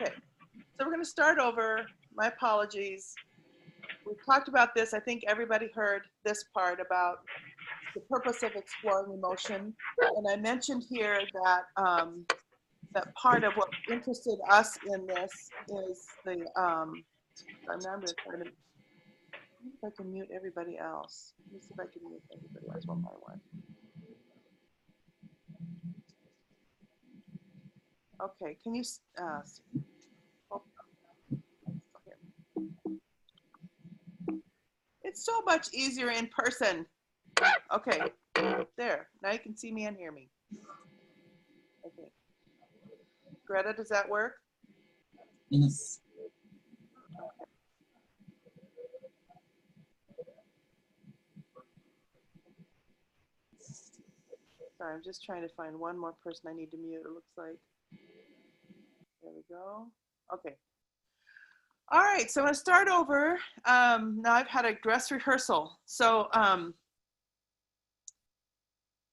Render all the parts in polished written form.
Okay, so we're going to start over. My apologies. We talked about this. I think everybody heard this part about the purpose of exploring emotion. And I mentioned here that that part of what interested us in this is the, I'm going to try to, see if I can mute everybody else. Let me see if I can mute everybody else one by one. Okay, can you, oh, it's so much easier in person. Okay, there, now you can see me and hear me. Okay. Greta, does that work? Yes. Sorry, I'm just trying to find one more person I need to mute, it looks like. There we go. Okay. All right, so I'm going to start over. Now I've had a dress rehearsal. So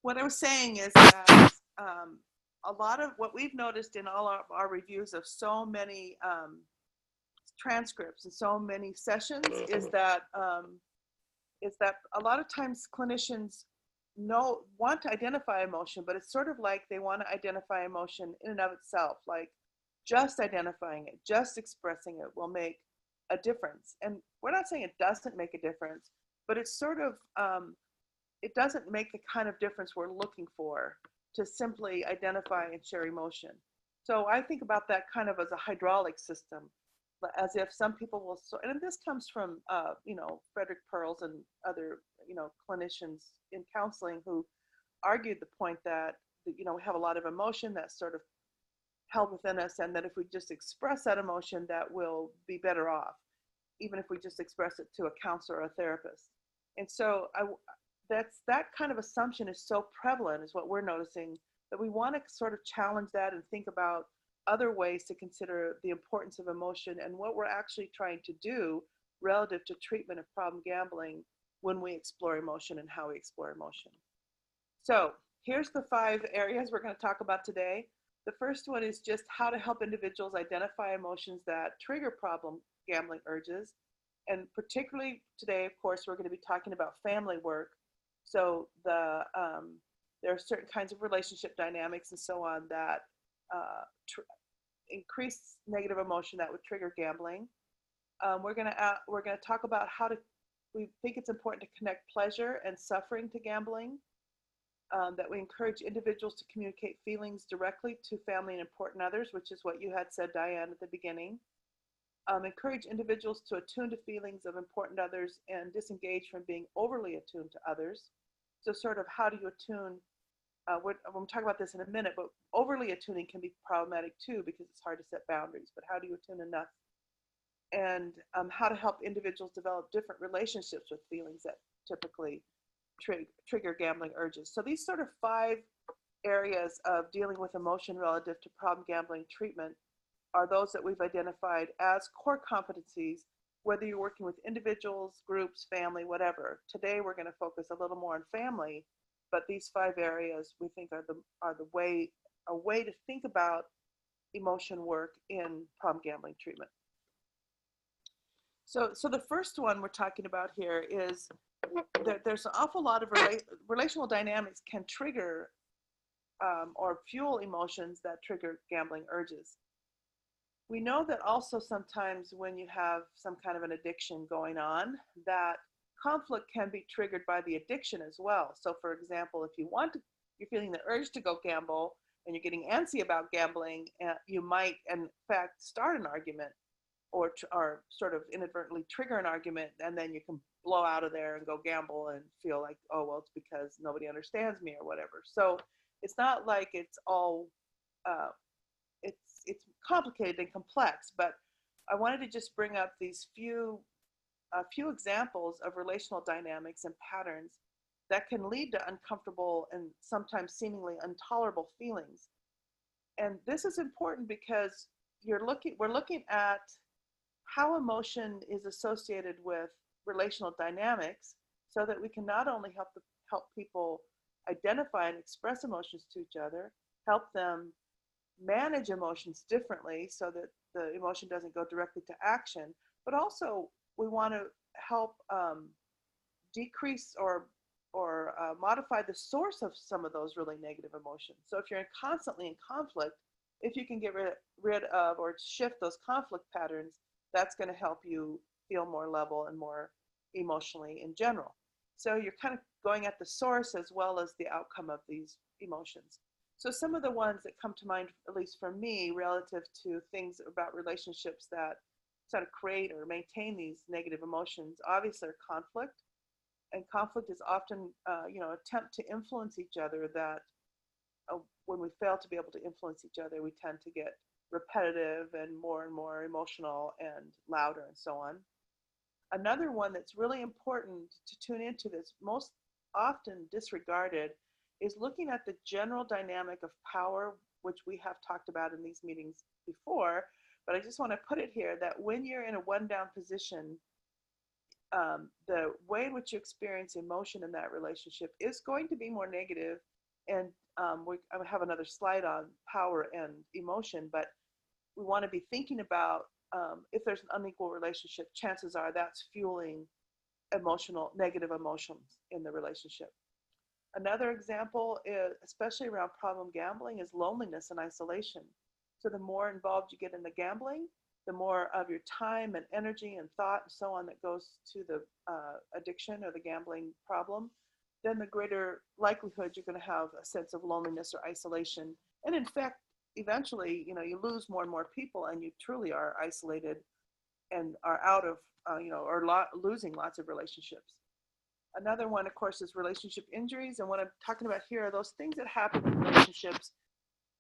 what I was saying is that a lot of what we've noticed in all of our reviews of so many transcripts and so many sessions is that a lot of times clinicians want to identify emotion, but it's sort of like they want to identify emotion in and of itself, like just identifying it, just expressing it will make a difference. And we're not saying it doesn't make a difference, but it's sort of it doesn't make the kind of difference we're looking for to simply identify and share emotion. So I think about that kind of as a hydraulic system, as if some people will, and this comes from, Frederick Perls and other, clinicians in counseling who argued the point that, we have a lot of emotion that's sort of held within us, and that if we just express that emotion, that we'll be better off, even if we just express it to a counselor or a therapist. And so that kind of assumption is so prevalent, is what we're noticing, that we want to sort of challenge that and think about other ways to consider the importance of emotion and what we're actually trying to do relative to treatment of problem gambling when we explore emotion and how we explore emotion. So here's the 5 areas we're going to talk about today. The first one is just how to help individuals identify emotions that trigger problem gambling urges. And particularly today, of course, we're going to be talking about family work. So there are certain kinds of relationship dynamics and so on that increase negative emotion that would trigger gambling. We're going to talk about we think it's important to connect pleasure and suffering to gambling. That we encourage individuals to communicate feelings directly to family and important others, which is what you had said, Diane, at the beginning. Encourage individuals to attune to feelings of important others and disengage from being overly attuned to others. So sort of how do you attune? We'll talk about this in a minute, but overly attuning can be problematic too because it's hard to set boundaries, but how do you attune enough? And how to help individuals develop different relationships with feelings that typically trigger gambling urges. So these sort of 5 areas of dealing with emotion relative to problem gambling treatment are those that we've identified as core competencies, whether you're working with individuals, groups, family, whatever. Today we're going to focus a little more on family, but these 5 areas we think are a way to think about emotion work in problem gambling treatment. So the first one we're talking about here is that there's an awful lot of relational dynamics can trigger or fuel emotions that trigger gambling urges. We know that also sometimes when you have some kind of an addiction going on, that conflict can be triggered by the addiction as well. So for example, if you're feeling the urge to go gamble and you're getting antsy about gambling, you might in fact start an argument or sort of inadvertently trigger an argument, and then you can blow out of there and go gamble and feel like, oh, well, it's because nobody understands me or whatever. So it's not like it's all, it's complicated and complex, but I wanted to just bring up these few examples of relational dynamics and patterns that can lead to uncomfortable and sometimes seemingly intolerable feelings. And this is important because we're looking at how emotion is associated with relational dynamics, so that we can not only help people identify and express emotions to each other, help them manage emotions differently so that the emotion doesn't go directly to action, but also we want to help decrease or modify the source of some of those really negative emotions. So if you're constantly in conflict, if you can get rid of or shift those conflict patterns, that's going to help you feel more level and more emotionally in general. So you're kind of going at the source as well as the outcome of these emotions. So some of the ones that come to mind, at least for me, relative to things about relationships that sort of create or maintain these negative emotions, obviously are conflict. And conflict is often, attempt to influence each other that when we fail to be able to influence each other, we tend to get repetitive and more emotional and louder and so on. Another one that's really important to tune into that's most often disregarded is looking at the general dynamic of power, which we have talked about in these meetings before, but I just want to put it here that when you're in a one down position, the way in which you experience emotion in that relationship is going to be more negative. And I have another slide on power and emotion, but we want to be thinking about if there's an unequal relationship, chances are that's fueling negative emotions in the relationship. Another example is, especially around problem gambling, is loneliness and isolation. So the more involved you get in the gambling, the more of your time and energy and thought and so on that goes to the addiction or the gambling problem, then the greater likelihood you're going to have a sense of loneliness or isolation. And in fact, eventually, you lose more and more people and you truly are isolated and are out of, losing lots of relationships. Another one, of course, is relationship injuries. And what I'm talking about here are those things that happen in relationships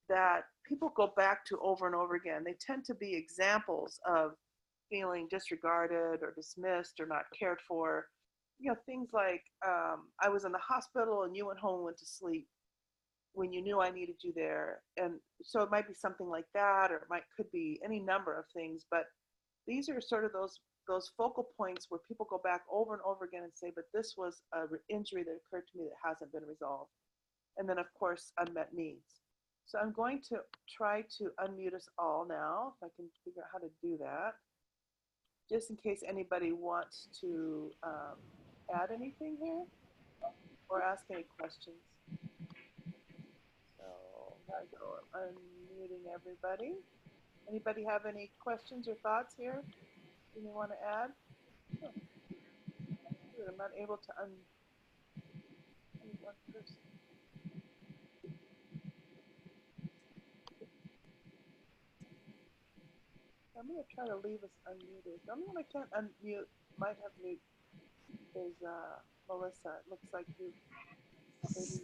that people go back to over and over again. They tend to be examples of feeling disregarded or dismissed or not cared for. Things like I was in the hospital and you went home and went to sleep when you knew I needed you there. And so it might be something like that, or could be any number of things. But these are sort of those focal points where people go back over and over again and say, but this was an injury that occurred to me that hasn't been resolved. And then, of course, unmet needs. So I'm going to try to unmute us all now, if I can figure out how to do that, just in case anybody wants to add anything here or ask any questions. So I go unmuting everybody. Anybody have any questions or thoughts here you may want to add? Oh, I'm not able to unmute one person. I'm going to try to leave us unmuted. The only one I can't unmute, might have mute, is Melissa. It looks like you maybe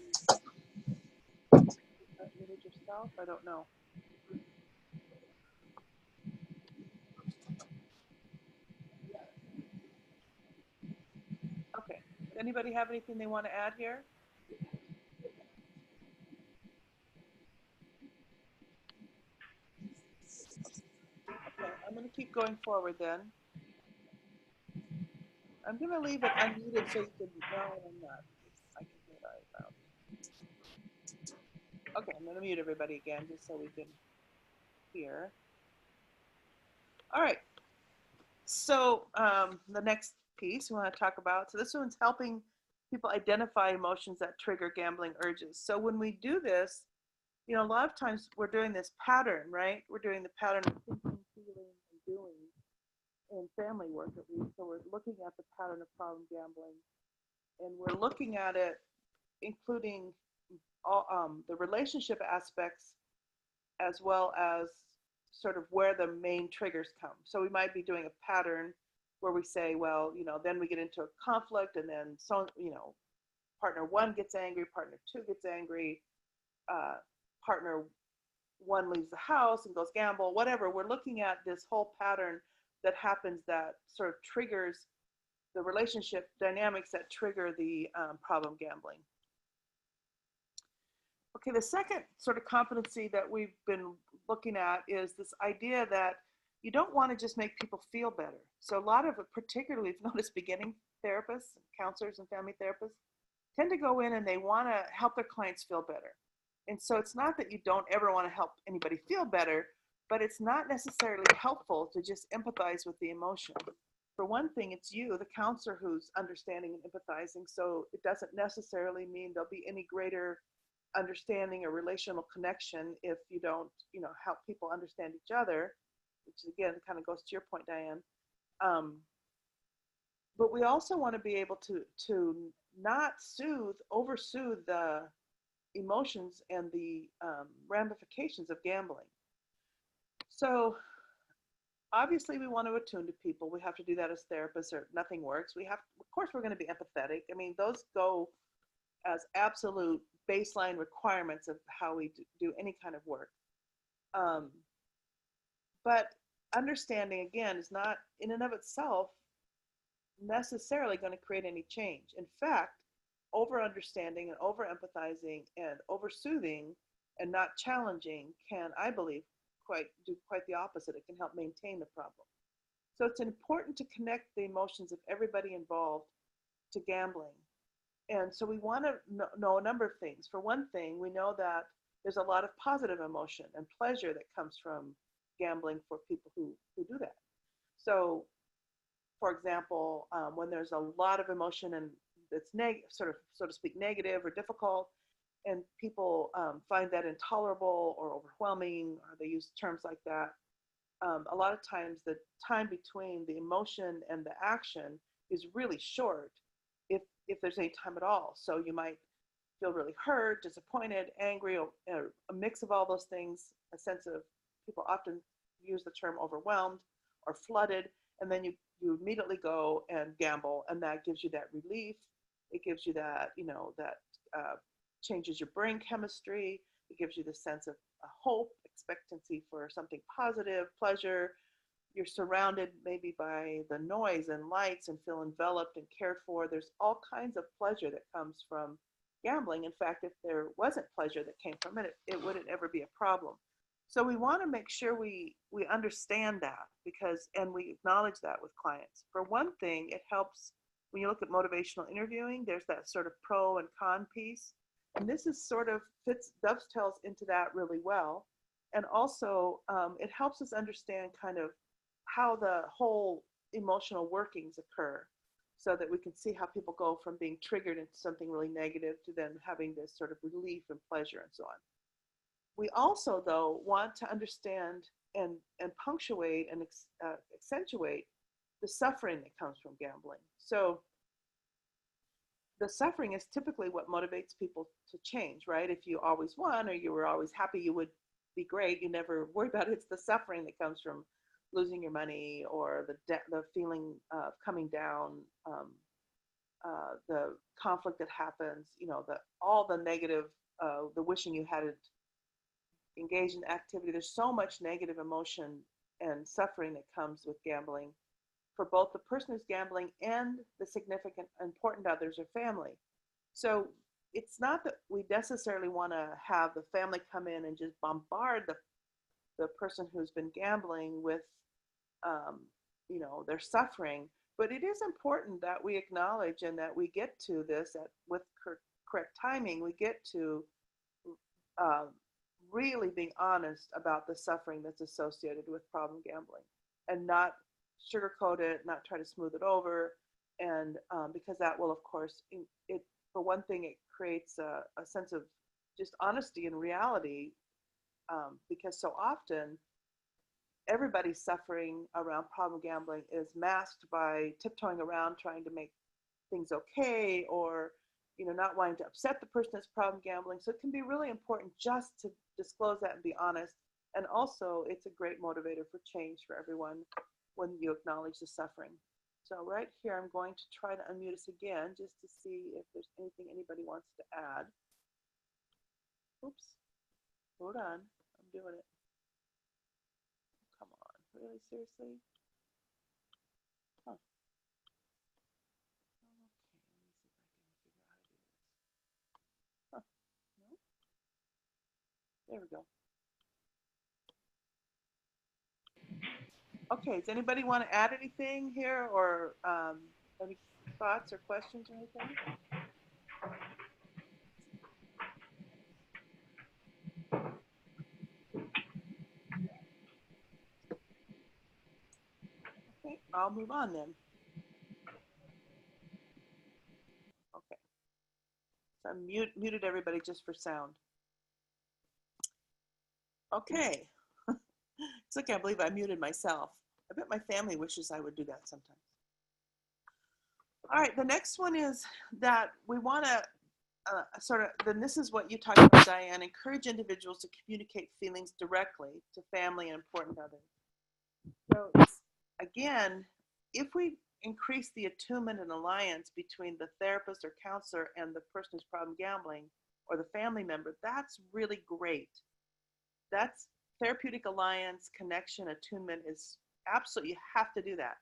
unmuted yourself. I don't know. Okay. Does anybody have anything they want to add here? Okay, I'm going to keep going forward then. I'm going to leave it unmuted so you can know I'm not. I can hear that out. Okay, I'm going to mute everybody again just so we can hear. All right. So the next piece we want to talk about, so this one's helping people identify emotions that trigger gambling urges. So when we do this, a lot of times we're doing this pattern, right? We're doing the pattern of thinking, feeling, and doing in family work at least. So we're looking at the pattern of problem gambling, and we're looking at it including all the relationship aspects as well as sort of where the main triggers come. So we might be doing a pattern where we say, well, then we get into a conflict, and then partner one gets angry, partner two gets angry, partner one leaves the house and goes gamble, whatever. We're looking at this whole pattern that happens that sort of triggers the relationship dynamics that trigger the problem gambling. Okay, the second sort of competency that we've been looking at is this idea that you don't want to just make people feel better. So a lot of it, particularly if you notice beginning therapists, counselors, and family therapists tend to go in and they want to help their clients feel better. And so it's not that you don't ever want to help anybody feel better, but it's not necessarily helpful to just empathize with the emotion. For one thing, it's you, the counselor, who's understanding and empathizing. So it doesn't necessarily mean there'll be any greater understanding or relational connection if you don't, help people understand each other, which again kind of goes to your point, Diane. Um, but we also want to be able to not over soothe the emotions and the ramifications of gambling. So obviously we want to attune to people. We have to do that as therapists, or nothing works. Of course, we're going to be empathetic. I mean, those go as absolute baseline requirements of how we do any kind of work. Um, but understanding, again, is not in and of itself necessarily going to create any change. In fact, over understanding and over empathizing and over soothing and not challenging can, I believe, do quite the opposite. It can help maintain the problem. So it's important to connect the emotions of everybody involved to gambling. And so we want to know a number of things. For one thing, we know that there's a lot of positive emotion and pleasure that comes from gambling for people who do that. So, for example, when there's a lot of emotion and it's sort of, so to speak, negative or difficult, and people find that intolerable or overwhelming, or they use terms like that, a lot of times the time between the emotion and the action is really short, if there's any time at all. So you might feel really hurt, disappointed, angry, or a mix of all those things, a sense of, people often use the term overwhelmed or flooded, and then you immediately go and gamble, and that gives you that relief. It gives you that, that changes your brain chemistry. It gives you the sense of hope, expectancy for something positive, pleasure. You're surrounded maybe by the noise and lights and feel enveloped and cared for. There's all kinds of pleasure that comes from gambling. In fact, if there wasn't pleasure that came from it, it wouldn't ever be a problem. So we want to make sure we understand that, and we acknowledge that with clients. For one thing, it helps when you look at motivational interviewing. There's that sort of pro and con piece. And this is sort of dovetails into that really well. And also, it helps us understand kind of how the whole emotional workings occur, so that we can see how people go from being triggered into something really negative to then having this sort of relief and pleasure and so on. We also, though, want to understand and punctuate and accentuate the suffering that comes from gambling. So the suffering is typically what motivates people to change, right? If you always won or you were always happy, you would be great. You never worry about it. It's the suffering that comes from losing your money, or the feeling of coming down, the conflict that happens, all the negative, the wishing you hadn't engaged in activity. There's so much negative emotion and suffering that comes with gambling for both the person who's gambling and the significant, important others or family. So it's not that we necessarily want to have the family come in and just bombard the person who's been gambling with, their suffering. But it is important that we acknowledge and that we get to this with correct timing. We get to really being honest about the suffering that's associated with problem gambling, and not sugarcoat it, not try to smooth it over. And because that will, of course, for one thing, it creates a sense of just honesty and reality, because so often everybody's suffering around problem gambling is masked by tiptoeing around trying to make things okay, or not wanting to upset the person that's problem gambling. So it can be really important just to disclose that and be honest. And also, it's a great motivator for change for everyone when you acknowledge the suffering. So right here, I'm going to try to unmute us again just to see if there's anything anybody wants to add. Oops, hold on, I'm doing it. Come on, really, seriously? Huh. Okay, let me see if I can figure out how to do this. Huh, no? There we go. Okay, does anybody want to add anything here, or any thoughts or questions or anything? Okay, I'll move on then. Okay, so I muted everybody just for sound. Okay, it's like I believe I muted myself. I bet my family wishes I would do that sometimes. All right, the next one is that we want to then this is what you talked about, Diane, encourage individuals to communicate feelings directly to family and important others. So again, if we increase the attunement and alliance between the therapist or counselor and the person who's problem gambling or the family member, that's really great. That's therapeutic alliance, connection, attunement is absolutely, you have to do that.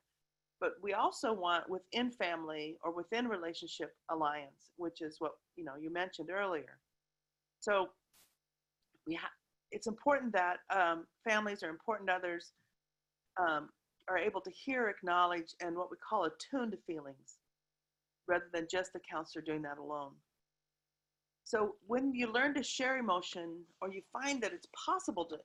But we also want within family or within relationship alliance, which is what you mentioned earlier. So it's important that families or important others are able to hear, acknowledge, and what we call attune to feelings, rather than just the counselor doing that alone. So when you learn to share emotion, or you find that it's possible to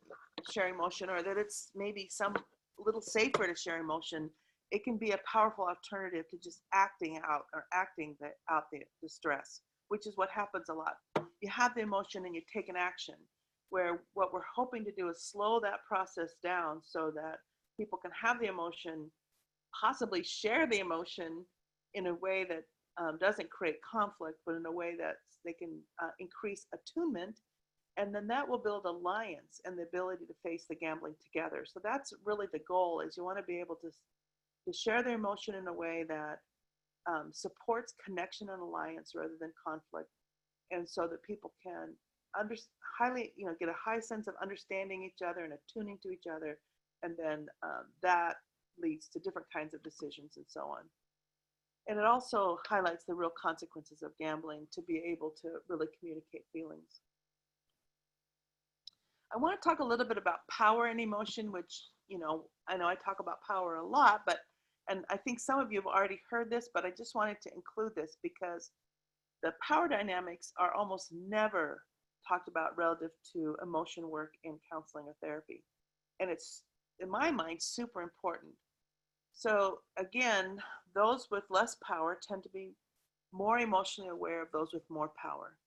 share emotion, or that it's maybe some little safer to share emotion, it can be a powerful alternative to just acting out the distress, which is what happens a lot. You have the emotion and you take an action, where what we're hoping to do is slow that process down so that people can have the emotion, possibly share the emotion in a way that doesn't create conflict, but in a way that they can increase attunement. And then that will build alliance and the ability to face the gambling together. So that's really the goal, is you want to be able to share their emotion in a way that supports connection and alliance rather than conflict. And so that people can get a high sense of understanding each other and attuning to each other. And then that leads to different kinds of decisions and so on. And it also highlights the real consequences of gambling, to be able to really communicate feelings. I want to talk a little bit about power and emotion, which, I know I talk about power a lot, and I think some of you have already heard this, but I just wanted to include this because the power dynamics are almost never talked about relative to emotion work in counseling or therapy. And it's, in my mind, super important. So again, those with less power tend to be more emotionally aware of those with more power.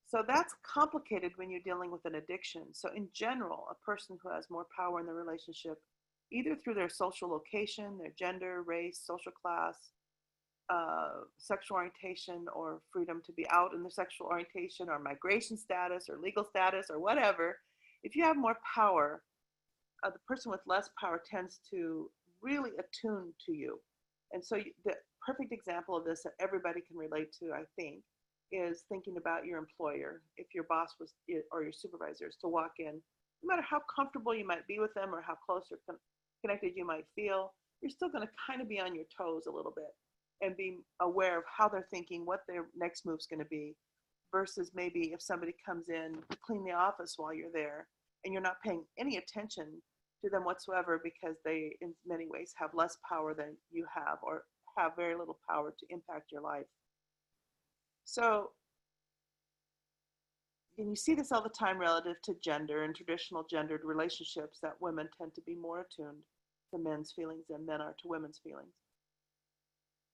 So that's complicated when you're dealing with an addiction. So in general, a person who has more power in the relationship, either through their social location, their gender, race, social class, sexual orientation, or freedom to be out in their sexual orientation, or migration status, or legal status, or whatever, if you have more power, the person with less power tends to really attune to you. And so the perfect example of this that everybody can relate to, I think, is thinking about your employer. If your boss was, or your supervisors, to walk in, no matter how comfortable you might be with them or how close or connected you might feel, you're still going to kind of be on your toes a little bit and be aware of how they're thinking, what their next move's going to be, versus maybe if somebody comes in to clean the office while you're there and you're not paying any attention to them whatsoever, because they in many ways have less power than you have, or have very little power to impact your life. So, and you see this all the time relative to gender and traditional gendered relationships, that women tend to be more attuned to men's feelings than men are to women's feelings.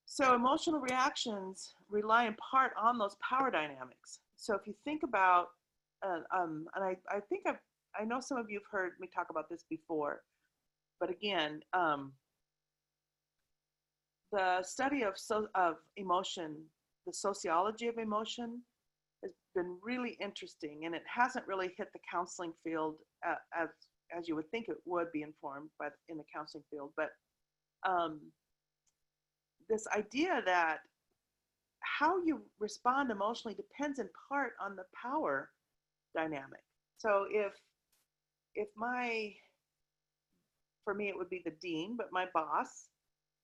So emotional reactions rely in part on those power dynamics. So if you think about, and I think I know some of you have heard me talk about this before, but again, the study of emotion, the sociology of emotion, has been really interesting, and it hasn't really hit the counseling field as you would think it would be informed in the counseling field. But this idea that how you respond emotionally depends in part on the power dynamic. So if for me, it would be the dean, but my boss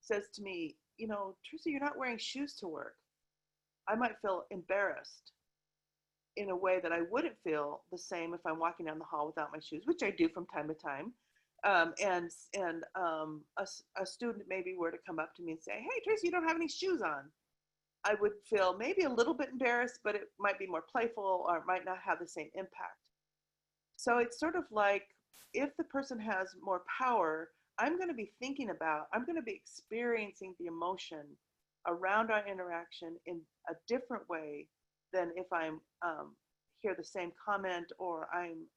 says to me, Teresa, you're not wearing shoes to work, I might feel embarrassed in a way that I wouldn't feel the same if I'm walking down the hall without my shoes, which I do from time to time. And a student maybe were to come up to me and say, hey, Teresa, you don't have any shoes on. I would feel maybe a little bit embarrassed, but it might be more playful, or it might not have the same impact. So it's sort of like, if the person has more power, I'm going to be thinking about, I'm going to be experiencing the emotion around our interaction in a different way than if I'm hear the same comment, or I'm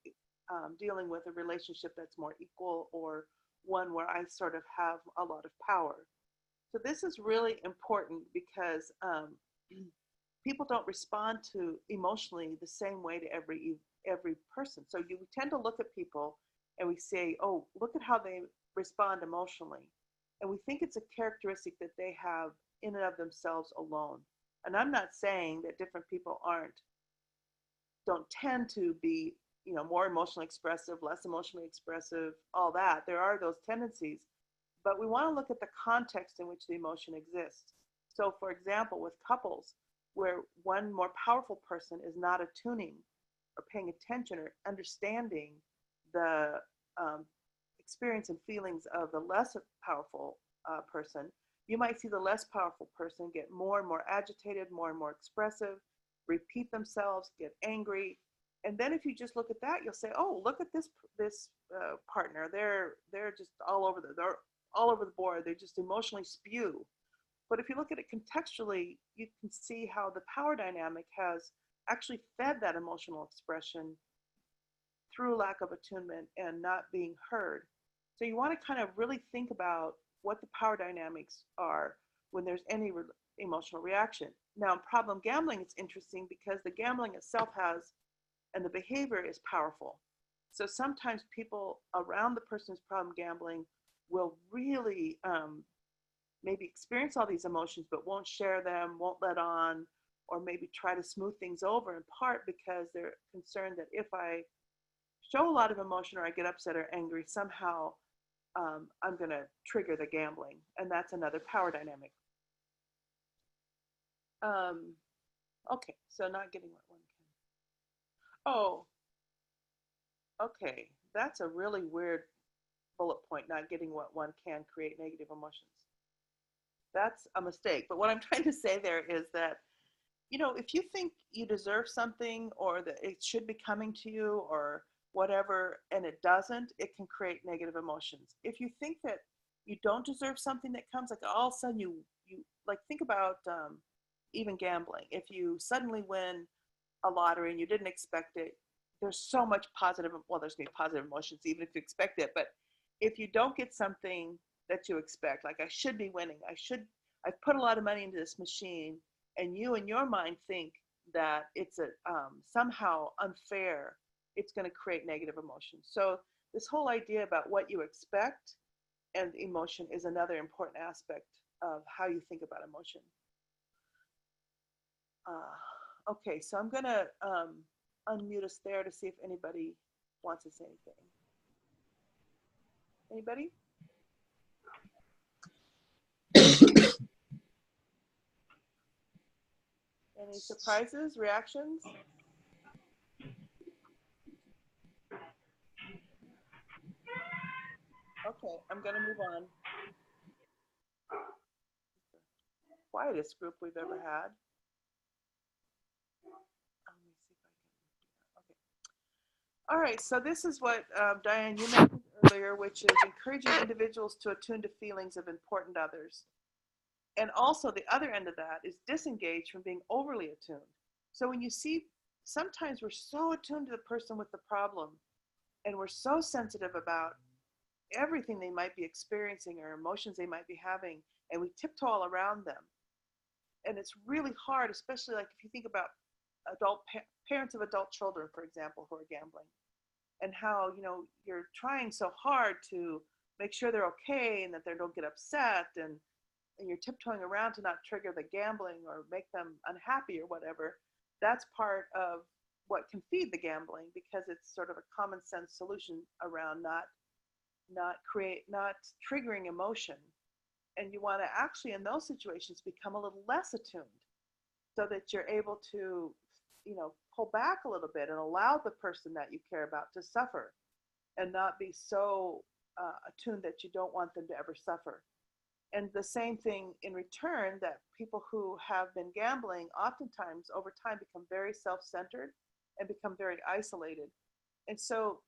dealing with a relationship that's more equal, or one where I sort of have a lot of power. So this is really important because people don't respond to emotionally the same way to every person. So you tend to look at people and we say, "Oh, look at how they respond emotionally," and we think it's a characteristic that they have in and of themselves alone. And I'm not saying that different people don't tend to be, more emotionally expressive, less emotionally expressive, all that. There are those tendencies, but we want to look at the context in which the emotion exists. So, for example, with couples where one more powerful person is not attuning or paying attention or understanding the um, experience and feelings of the less powerful person, you might see the less powerful person get more and more agitated, more and more expressive, repeat themselves, get angry. And then if you just look at that, you'll say, "Oh, look at this partner. They're just they're all over the board. They just emotionally spew." But if you look at it contextually, you can see how the power dynamic has actually fed that emotional expression through lack of attunement and not being heard. So you want to kind of really think about what the power dynamics are when there's any emotional reaction. Now, in problem gambling, it's interesting because the gambling itself has, and the behavior is powerful. So sometimes people around the person who's problem gambling will really maybe experience all these emotions, but won't share them, won't let on, or maybe try to smooth things over, in part because they're concerned that if I show a lot of emotion or I get upset or angry, somehow I'm going to trigger the gambling. And that's another power dynamic. Um, okay, so not getting what one can. Oh, okay. That's a really weird bullet point, not getting what one can create negative emotions. That's a mistake. But what I'm trying to say there is that, if you think you deserve something or that it should be coming to you or whatever, and it doesn't, it can create negative emotions. If you think that you don't deserve something that comes, like all of a sudden you like think about even gambling. If you suddenly win a lottery and you didn't expect it, there's so much positive, well, there's going to be positive emotions even if you expect it. But if you don't get something that you expect, like I should be winning, I've put a lot of money into this machine, and you in your mind think that it's a somehow unfair, it's going to create negative emotions. So this whole idea about what you expect and emotion is another important aspect of how you think about emotion. Okay, so I'm going to unmute us there to see if anybody wants to say anything. Anybody? Any surprises, reactions? Okay, I'm going to move on. Quietest group we've ever had. Let me see if I can. Okay. All right, so this is what Diane, you mentioned earlier, which is encouraging individuals to attune to feelings of important others. And also the other end of that is disengage from being overly attuned. So when you see, sometimes we're so attuned to the person with the problem, and we're so sensitive about everything they might be experiencing or emotions they might be having, and we tiptoe all around them. And it's really hard, especially like if you think about parents of adult children, for example, who are gambling, and how you're trying so hard to make sure they're okay and that they don't get upset, and you're tiptoeing around to not trigger the gambling or make them unhappy or whatever. That's part of what can feed the gambling, because it's sort of a common sense solution around not triggering emotion. And you want to actually in those situations become a little less attuned, so that you're able to pull back a little bit and allow the person that you care about to suffer, and not be so attuned that you don't want them to ever suffer. And the same thing in return, that people who have been gambling oftentimes over time become very self-centered and become very isolated. And so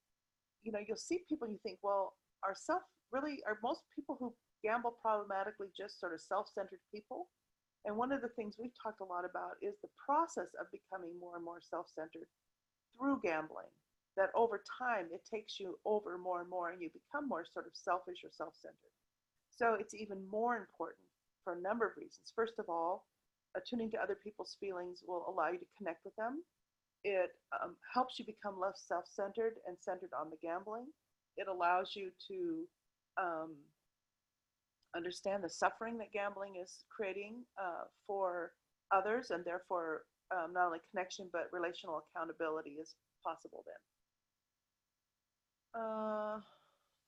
you'll see people and you think, well, our really are most people who gamble problematically just sort of self-centered people. And one of the things we've talked a lot about is the process of becoming more and more self-centered through gambling. That over time it takes you over more and more, and you become more sort of selfish or self-centered. So it's even more important for a number of reasons. First of all, attuning to other people's feelings will allow you to connect with them. It helps you become less self-centered and centered on the gambling. It allows you to um, understand the suffering that gambling is creating for others, and therefore not only connection but relational accountability is possible then.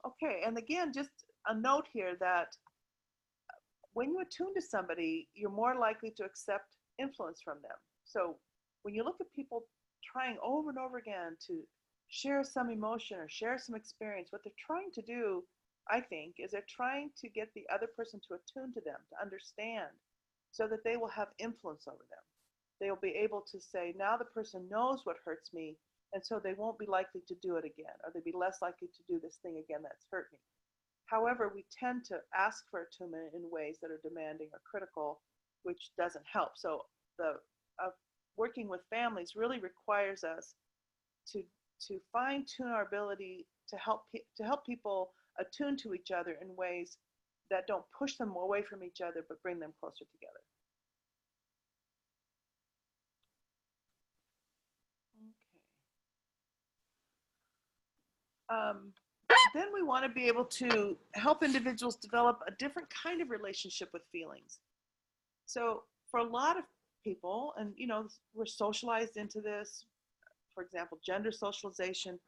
Okay, and again, just a note here that when you attune to somebody, you're more likely to accept influence from them. So when you look at people trying over and over again to share some emotion or share some experience, what they're trying to do, I think, is they're trying to get the other person to attune to them, to understand, so that they will have influence over them. They'll be able to say, now the person knows what hurts me, and so they won't be likely to do it again, or they'd be less likely to do this thing again that's hurt me. However, we tend to ask for attunement in ways that are demanding or critical, which doesn't help. So the working with families really requires us to fine tune our ability to help people attune to each other in ways that don't push them away from each other but bring them closer together. Okay. Then we want to be able to help individuals develop a different kind of relationship with feelings. So for a lot of people, and we're socialized into this, for example, gender socialization.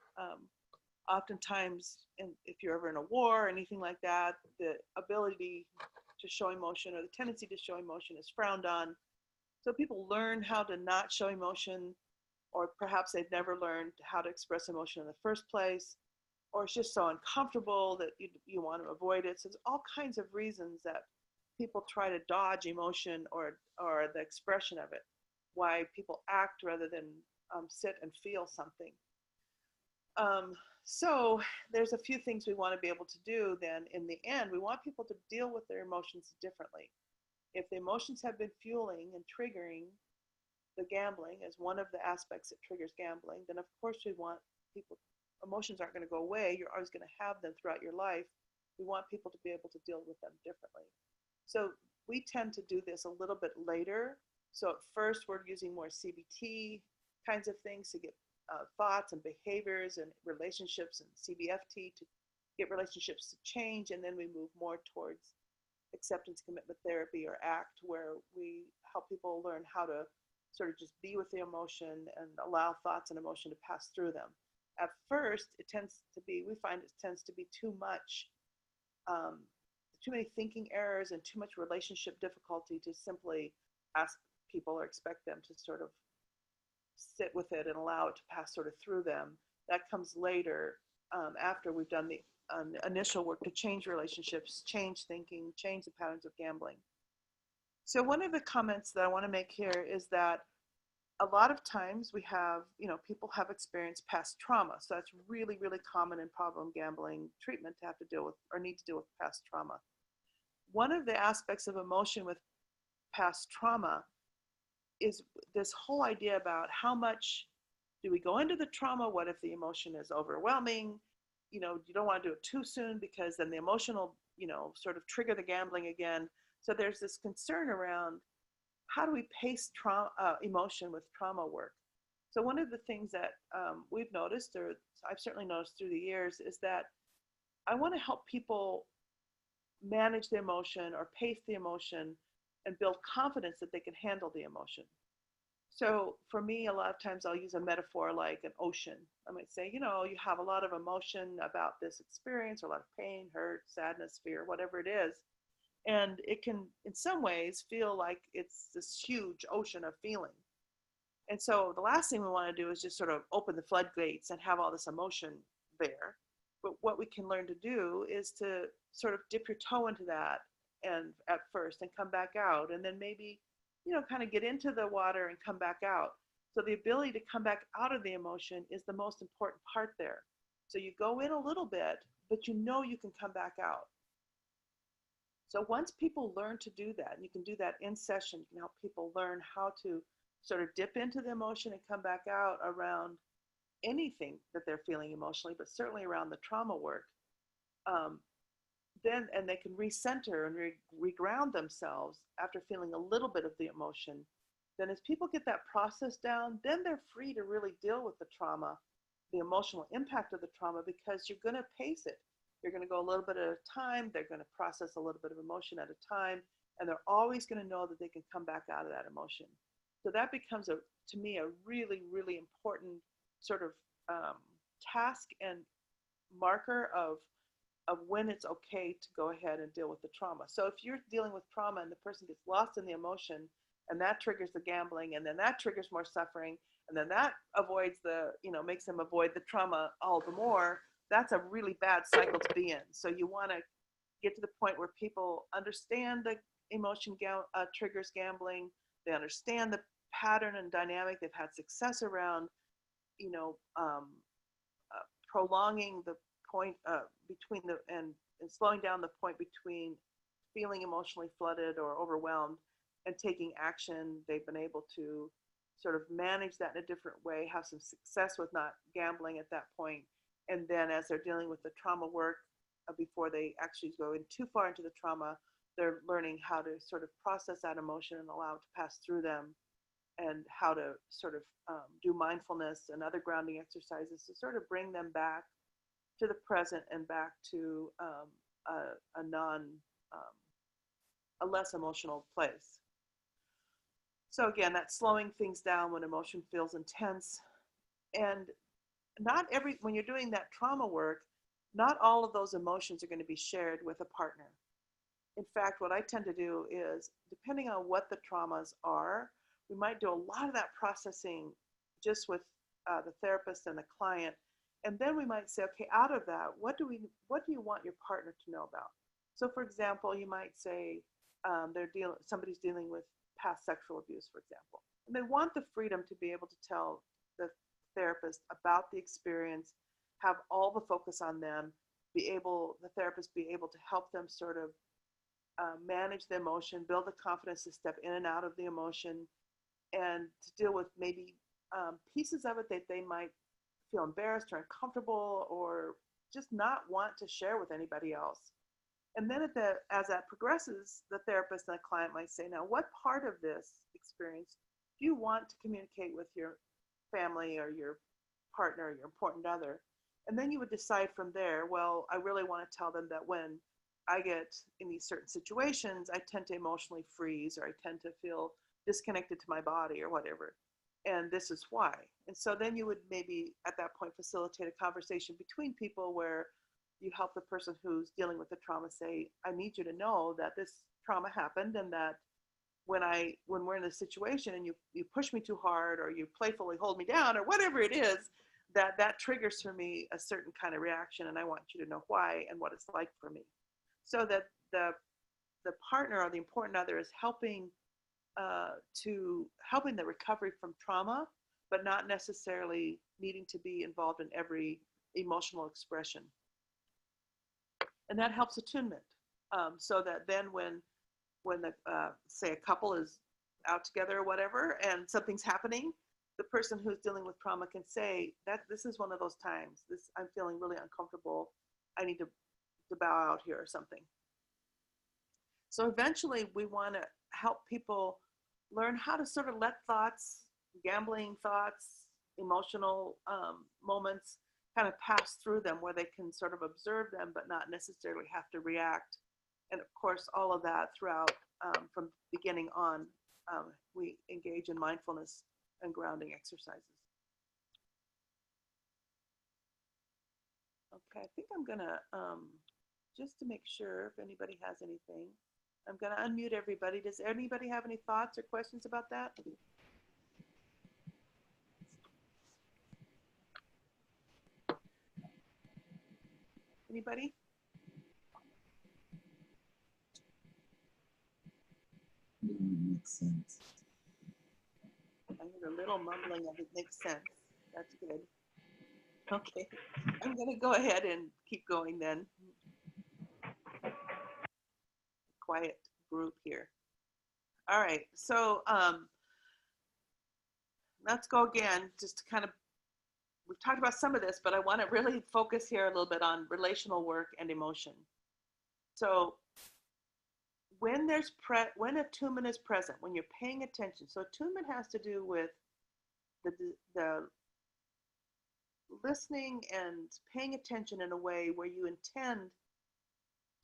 Oftentimes, if you're ever in a war or anything like that, the ability to show emotion or the tendency to show emotion is frowned on. So people learn how to not show emotion, or perhaps they've never learned how to express emotion in the first place, or it's just so uncomfortable that you want to avoid it. So there's all kinds of reasons that people try to dodge emotion or the expression of it, why people act rather than sit and feel something. So there's a few things we want to be able to do then. In the end, we want people to deal with their emotions differently. If the emotions have been fueling and triggering the gambling as one of the aspects that triggers gambling, then of course we want people, emotions aren't going to go away. You're always going to have them throughout your life. We want people to be able to deal with them differently. So we tend to do this a little bit later. So at first we're using more CBT kinds of things to get thoughts and behaviors and relationships, and CBFT to get relationships to change. And then we move more towards acceptance commitment therapy or ACT, where we help people learn how to sort of just be with the emotion and allow thoughts and emotion to pass through them. At first, we find it tends to be too much, too many thinking errors and too much relationship difficulty to simply ask people or expect them to sort of sit with it and allow it to pass sort of through them. That comes later, after we've done the initial work to change relationships, change thinking, change the patterns of gambling. So one of the comments that I want to make here is that a lot of times we have, people have experienced past trauma. So that's really, really common in problem gambling treatment to have to deal with or need to deal with past trauma. One of the aspects of emotion with past trauma is this whole idea about how much do we go into the trauma? What if the emotion is overwhelming? You don't want to do it too soon because then the emotion will, sort of trigger the gambling again. So there's this concern around how do we pace emotion with trauma work? So one of the things that we've noticed, or I've certainly noticed through the years, is that I want to help people manage the emotion or pace the emotion and build confidence that they can handle the emotion. So for me, a lot of times I'll use a metaphor like an ocean. I might say, you have a lot of emotion about this experience, or a lot of pain, hurt, sadness, fear, whatever it is. And it can, in some ways, feel like it's this huge ocean of feeling. And so the last thing we want to do is just sort of open the floodgates and have all this emotion there. But what we can learn to do is to sort of dip your toe into that and at first and come back out, and then maybe, kind of get into the water and come back out. So the ability to come back out of the emotion is the most important part there. So you go in a little bit, but you know you can come back out. So once people learn to do that, and you can do that in session, you can help people learn how to sort of dip into the emotion and come back out around anything that they're feeling emotionally, but certainly around the trauma work. Um, then and they can recenter and reground themselves after feeling a little bit of the emotion. Then as people get that process down, then they're free to really deal with the trauma, the emotional impact of the trauma, because you're going to pace it. You're going to go a little bit at a time. They're going to process a little bit of emotion at a time, and they're always going to know that they can come back out of that emotion. So that becomes, to me, a really, really important sort of task and marker of when it's okay to go ahead and deal with the trauma. So if you're dealing with trauma and the person gets lost in the emotion, and that triggers the gambling, and then that triggers more suffering, and then that avoids makes them avoid the trauma all the more, that's a really bad cycle to be in. So you want to get to the point where people understand the emotion triggers gambling. They understand the pattern and dynamic. They've had success around, prolonging the point between and slowing down the point between feeling emotionally flooded or overwhelmed and taking action. They've been able to sort of manage that in a different way, have some success with not gambling at that point. And then as they're dealing with the trauma work, before they actually go in too far into the trauma, they're learning how to sort of process that emotion and allow it to pass through them, and how to sort of do mindfulness and other grounding exercises to sort of bring them back to the present and back to a less emotional place. So again, that's slowing things down when emotion feels intense. And when you're doing that trauma work, not all of those emotions are going to be shared with a partner. In fact, what I tend to do is, depending on what the traumas are, we might do a lot of that processing just with the therapist and the client. And then we might say, okay, out of that, what do you want your partner to know about? So for example, you might say somebody's dealing with past sexual abuse, for example, and they want the freedom to be able to tell the therapist about the experience, have all the focus on them, the therapist be able to help them sort of manage the emotion, build the confidence to step in and out of the emotion, and to deal with maybe pieces of it that they might feel embarrassed or uncomfortable or just not want to share with anybody else. And then as that progresses, the therapist and the client might say, now, what part of this experience do you want to communicate with your family or your partner or your important other? And then you would decide from there, well, I really want to tell them that when I get in these certain situations, I tend to emotionally freeze, or I tend to feel disconnected to my body or whatever. And this is why. And so then you would maybe at that point facilitate a conversation between people where you help the person who's dealing with the trauma say, I need you to know that this trauma happened, and that when we're in a situation and you push me too hard, or you playfully hold me down, or whatever it is, that triggers for me a certain kind of reaction, and I want you to know why and what it's like for me. So that the partner or the important other is helping the recovery from trauma, but not necessarily needing to be involved in every emotional expression. And that helps attunement, so that then when the say a couple is out together or whatever, and something's happening, the person who's dealing with trauma can say that this is one of those times. I'm feeling really uncomfortable. I need to bow out here or something. So eventually, we want to help people learn how to sort of let thoughts, gambling thoughts, emotional moments kind of pass through them, where they can sort of observe them, but not necessarily have to react. And of course, all of that throughout, from beginning on, we engage in mindfulness and grounding exercises. Okay, I think I'm gonna, just to make sure if anybody has anything, I'm gonna unmute everybody. Does anybody have any thoughts or questions about that? Anybody? Makes sense. I heard a little mumbling of it makes sense. That's good. Okay, I'm going to go ahead and keep going then. Quiet group here. All right, so let's go again, just to kind of, we've talked about some of this, but I want to really focus here a little bit on relational work and emotion. So when attunement is present, when you're paying attention, so attunement has to do with the listening and paying attention in a way where you intend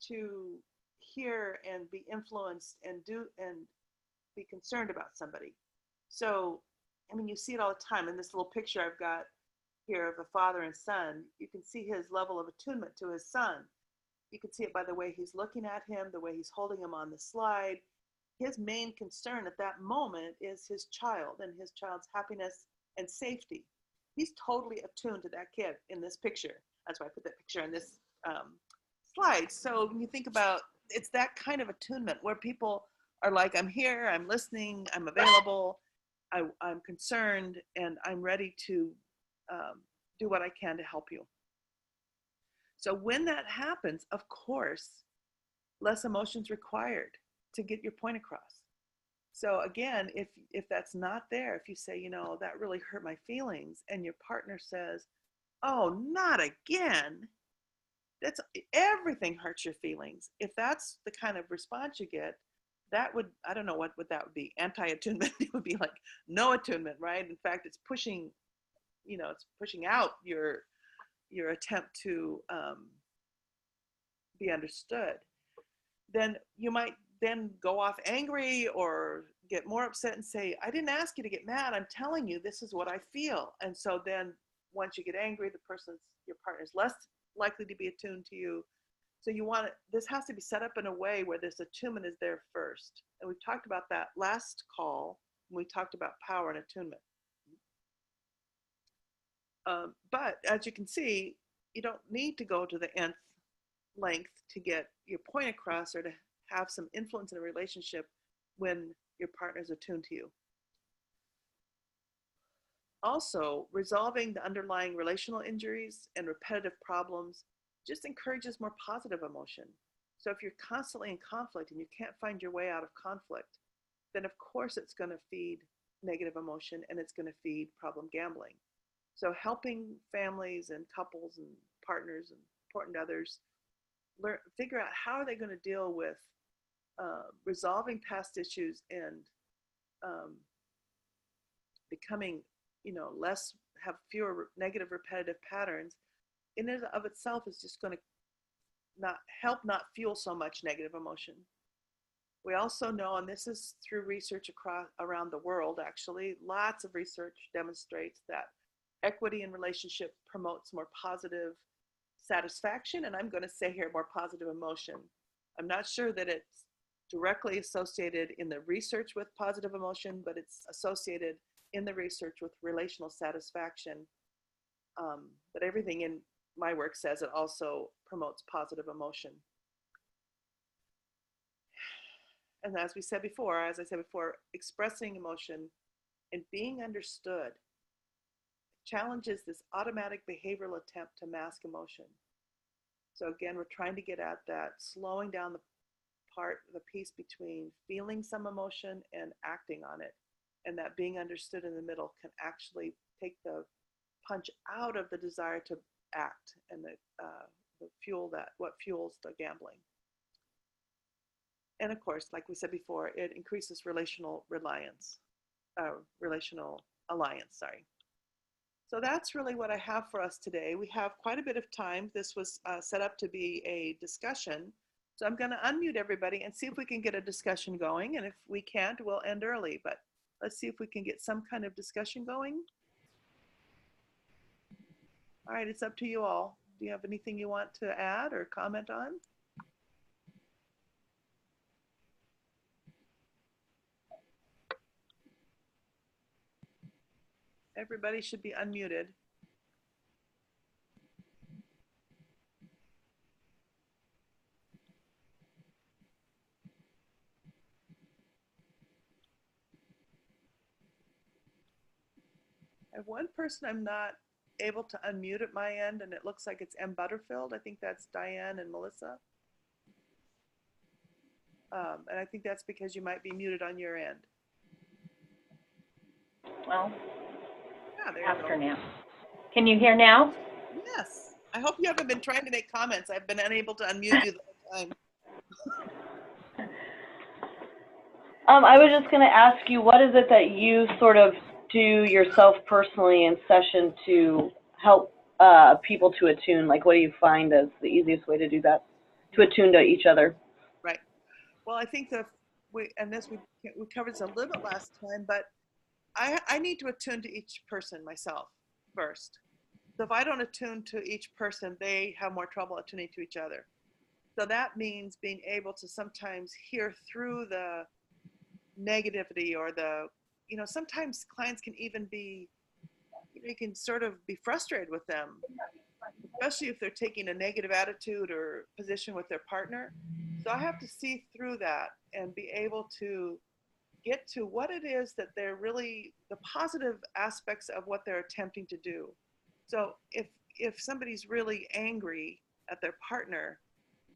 to hear and be influenced and be concerned about somebody. So, I mean, you see it all the time in this little picture I've got here of a father and son. You can see his level of attunement to his son. You can see it by the way he's looking at him, the way he's holding him on the slide. His main concern at that moment is his child and his child's happiness and safety. He's totally attuned to that kid in this picture. That's why I put that picture on this slide. So when you think about, it's that kind of attunement where people are like, I'm here, I'm listening, I'm available, I'm concerned, and I'm ready to do what I can to help you. So when that happens, of course, less emotions required to get your point across. So again, if that's not there, if you say, you know, that really hurt my feelings, and your partner says, oh, not again, that's, everything hurts your feelings. If that's the kind of response you get, that would, I don't know what that would be, anti-attunement. It would be like no attunement, right? In fact, it's pushing, you know, it's pushing out your attempt to be understood. Then you might then go off angry or get more upset and say, I didn't ask you to get mad, I'm telling you this is what I feel. And so then once you get angry, your partner's less likely to be attuned to you. So you want it, this has to be set up in a way where this attunement is there first. And we've talked about that last call when we talked about power and attunement. But as you can see, you don't need to go to the nth length to get your point across or to have some influence in a relationship when your partner is attuned to you. Also, resolving the underlying relational injuries and repetitive problems just encourages more positive emotion. So if you're constantly in conflict and you can't find your way out of conflict, then of course it's going to feed negative emotion and it's going to feed problem gambling. So helping families and couples and partners and important others figure out how are they going to deal with resolving past issues and becoming, you know, have fewer negative repetitive patterns in and of itself is just going to not fuel so much negative emotion. We also know, and this is through research around the world, actually, lots of research demonstrates that equity in relationship promotes more positive satisfaction, and I'm going to say here more positive emotion. I'm not sure that it's directly associated in the research with positive emotion, but it's associated in the research with relational satisfaction. But everything in my work says it also promotes positive emotion. And as I said before, expressing emotion and being understood challenges this automatic behavioral attempt to mask emotion. So again, we're trying to get at that, slowing down the piece between feeling some emotion and acting on it. And that being understood in the middle can actually take the punch out of the desire to act and what fuels the gambling. And of course, like we said before, it increases relational alliance, sorry. So that's really what I have for us today. We have quite a bit of time. This was set up to be a discussion. So I'm going to unmute everybody and see if we can get a discussion going. And if we can't, we'll end early. But let's see if we can get some kind of discussion going. All right, it's up to you all. Do you have anything you want to add or comment on? Everybody should be unmuted. I have one person I'm not able to unmute at my end, and it looks like it's M. Butterfield. I think that's Diane and Melissa. And I think that's because you might be muted on your end. Well, Yeah, there you after go. now. Can you hear now? Yes. I hope you haven't been trying to make comments. I've been unable to unmute you the whole time. I was just going to ask you, what is it that you sort of do yourself personally in session to help people to attune? Like, what do you find as the easiest way to do that, to attune to each other? Right. Well, I think we covered this a little bit last time, but I need to attune to each person myself first. So if I don't attune to each person, they have more trouble attuning to each other. So that means being able to sometimes hear through the negativity or sometimes clients can even be, you can sort of be frustrated with them, especially if they're taking a negative attitude or position with their partner. So I have to see through that and be able to get to what it is that they're really, the positive aspects of what they're attempting to do. So if somebody's really angry at their partner,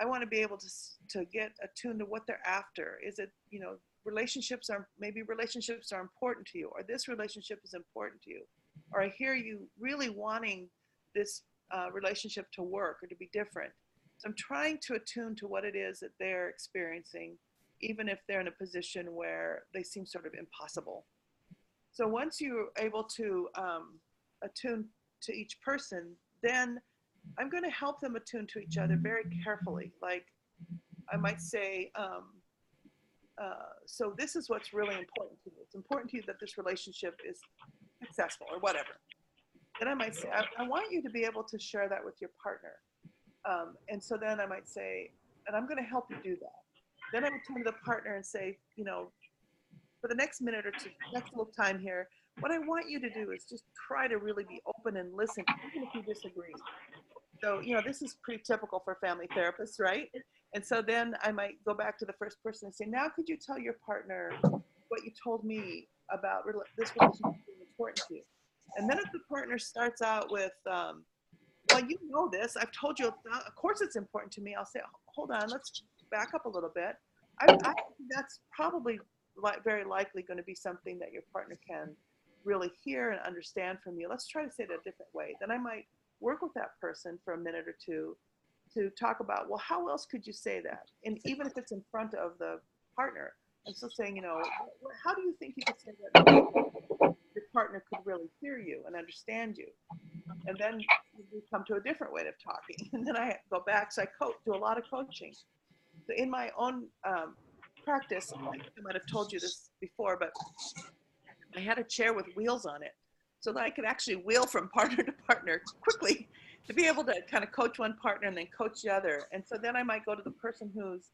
I want to be able to get attuned to what they're after. Is it, maybe relationships are important to you, or this relationship is important to you, or I hear you really wanting this relationship to work or to be different. So I'm trying to attune to what it is that they're experiencing, even if they're in a position where they seem sort of impossible. So once you're able to attune to each person, then I'm going to help them attune to each other very carefully. Like I might say, so this is what's really important to you. It's important to you that this relationship is successful or whatever. Then I might say, I want you to be able to share that with your partner. And so then I might say, and I'm going to help you do that. Then I would turn to the partner and say, for the next minute or two, next little time here, what I want you to do is just try to really be open and listen, even if you disagree. So, this is pretty typical for family therapists, right? And so then I might go back to the first person and say, now could you tell your partner what you told me about this relationship being important to you? And then if the partner starts out with, well, you know this, I've told you, of course it's important to me. I'll say, hold on, let's back up a little bit. I think that's probably very likely going to be something that your partner can really hear and understand from you. Let's try to say it a different way. Then I might work with that person for a minute or two to talk about, well, how else could you say that? And even if it's in front of the partner, I'm still saying, how do you think you could say that your partner could really hear you and understand you? And then we come to a different way of talking. And then I go back, so I do a lot of coaching. So in my own practice, I think I might have told you this before, but I had a chair with wheels on it so that I could actually wheel from partner to partner quickly to be able to kind of coach one partner and then coach the other. And so then I might go to the person who's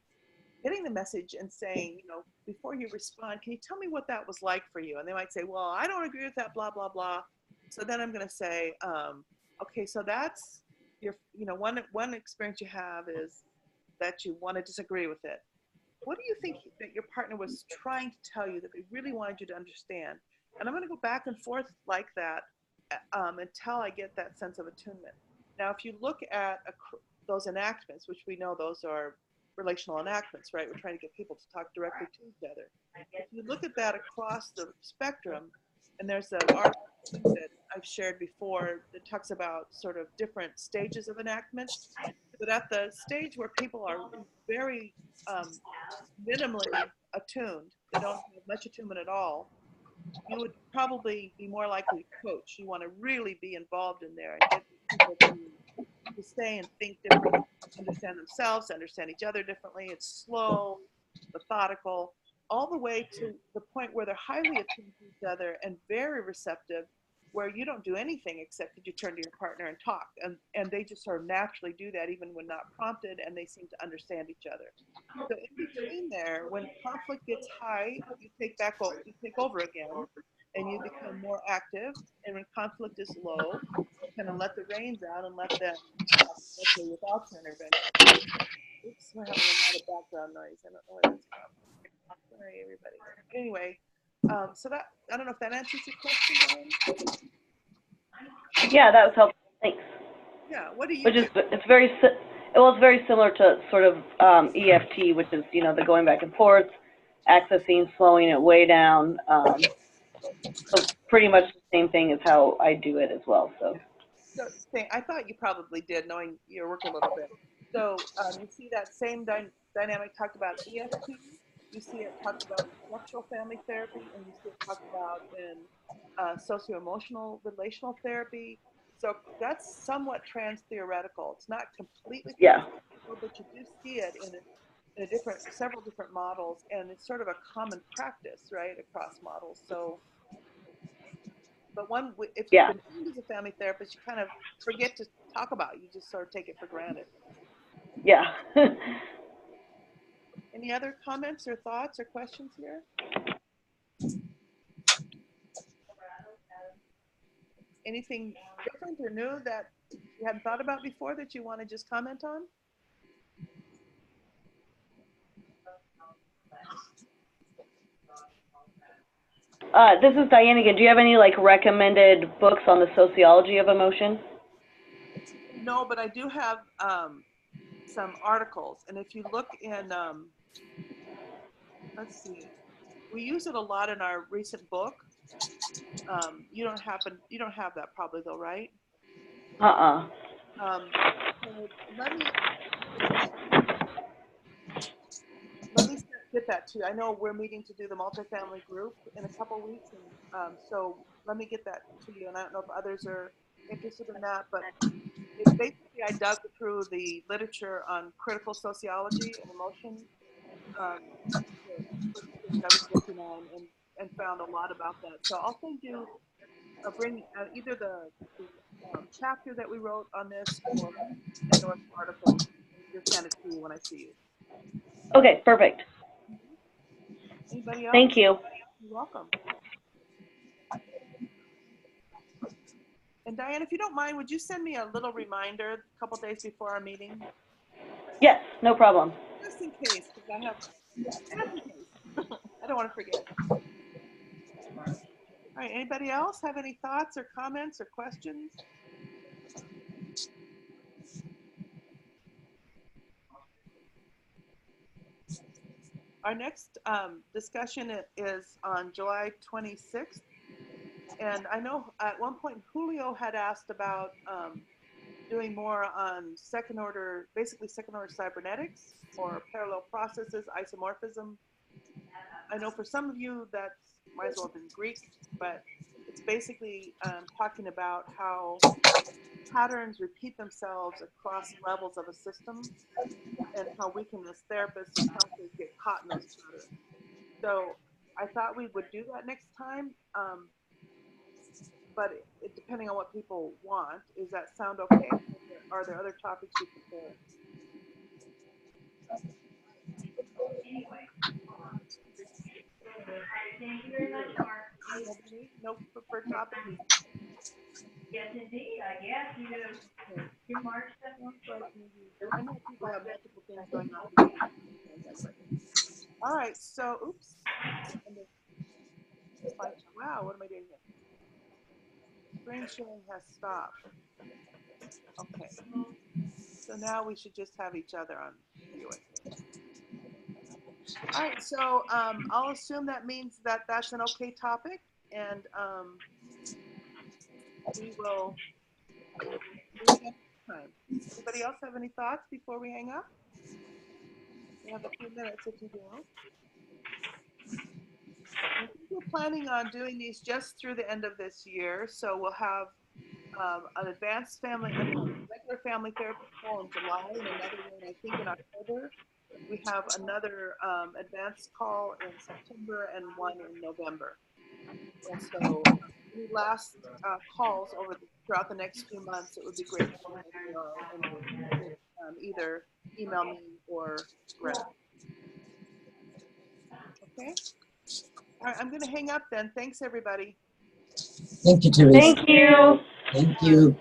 getting the message and saying, before you respond, can you tell me what that was like for you? And they might say, well, I don't agree with that, blah, blah, blah. So then I'm going to say, okay, so that's your, one experience you have is that you want to disagree with it. What do you think that your partner was trying to tell you that they really wanted you to understand? And I'm going to go back and forth like that until I get that sense of attunement. Now, if you look at those enactments, which we know those are relational enactments, right? We're trying to get people to talk directly to each other. If you look at that across the spectrum, and there's an article that I've shared before that talks about sort of different stages of enactment, but at the stage where people are very minimally attuned, they don't have much attunement at all, you would probably be more likely to coach. You want to really be involved in there and get people to stay and think differently, understand themselves, understand each other differently. It's slow, methodical, all the way to the point where they're highly attuned to each other and very receptive, where you don't do anything except that you turn to your partner and talk. And they just sort of naturally do that even when not prompted, and they seem to understand each other. So in between there, when conflict gets high, you take over again, and you become more active. And when conflict is low, you kind of let the reins out and let them without your intervention. Oops, we're having a lot of background noise. I don't know where that's from. Sorry, everybody. Anyway, so that, I don't know if that answers your question, Brian. Yeah, that was helpful. Thanks. Yeah, what do you Which do? is, it's very similar to sort of EFT, which is, the going back and forth, accessing, slowing it way down. So pretty much the same thing as how I do it as well. So So, I thought you probably did, knowing your work a little bit. So you see that same dynamic talked about EFT. You see it talked about in structural family therapy, and you see it talked about in socio-emotional relational therapy. So that's somewhat trans-theoretical. It's not completely yeah, trans-theoretical, but you do see it in several different models, and it's sort of a common practice, right, across models. So, but if you've yeah. been trained as a family therapist, you kind of forget to talk about it. You just sort of take it for granted. Yeah. Any other comments or thoughts or questions here? Anything different or new that you hadn't thought about before that you want to just comment on? This is Diane again. Do you have any recommended books on the sociology of emotion? No, but I do have some articles, and if you look in, let's see, we use it a lot in our recent book. You don't have that probably though, right? Uh-uh. So let me get that to you. I know we're meeting to do the multifamily group in a couple weeks, and so let me get that to you. And I don't know if others are interested in that, but basically I dug through the literature on critical sociology and emotion, the things I was working on, and found a lot about that. So I'll send you, bring either the chapter that we wrote on this or an article, and just send it to you when I see you. Okay, perfect. Anybody else? Thank you. You're welcome. And Diane, if you don't mind, would you send me a little reminder a couple days before our meeting? Yes, no problem. Just in case, because just in case. I don't want to forget. All right, anybody else have any thoughts or comments or questions? Our next discussion is on July 26th. And I know at one point Julio had asked about doing more on basically second order cybernetics or parallel processes, isomorphism. I know for some of you that might as well have been Greek, but it's basically talking about how patterns repeat themselves across levels of a system, and how we can, as therapists and counselors, get caught in those patterns. So I thought we would do that next time, but depending on what people want, does that sound okay? Are there other topics you prefer? Thank you very much, Mark. Nobody? No preferred topics? Yes, indeed, I guess you do. Your March stuff. I know people have multiple things going on. All right, so, oops. Wow, what am I doing here? Screen sharing has stopped. Okay. So now we should just have each other on viewing. All right, so I'll assume that means that that's an okay topic, and we will do it next time. Anybody else have any thoughts before we hang up? We have a few minutes if you do. I think we're planning on doing these just through the end of this year, so we'll have an regular family therapy call in July, and another one I think in October. We have another advanced call in September and one in November. And so any last calls throughout the next few months, it would be great to know, and either email me or Greg. Okay. All right, I'm going to hang up then. Thanks, everybody. Thank you, Teresa. Thank you. Thank you.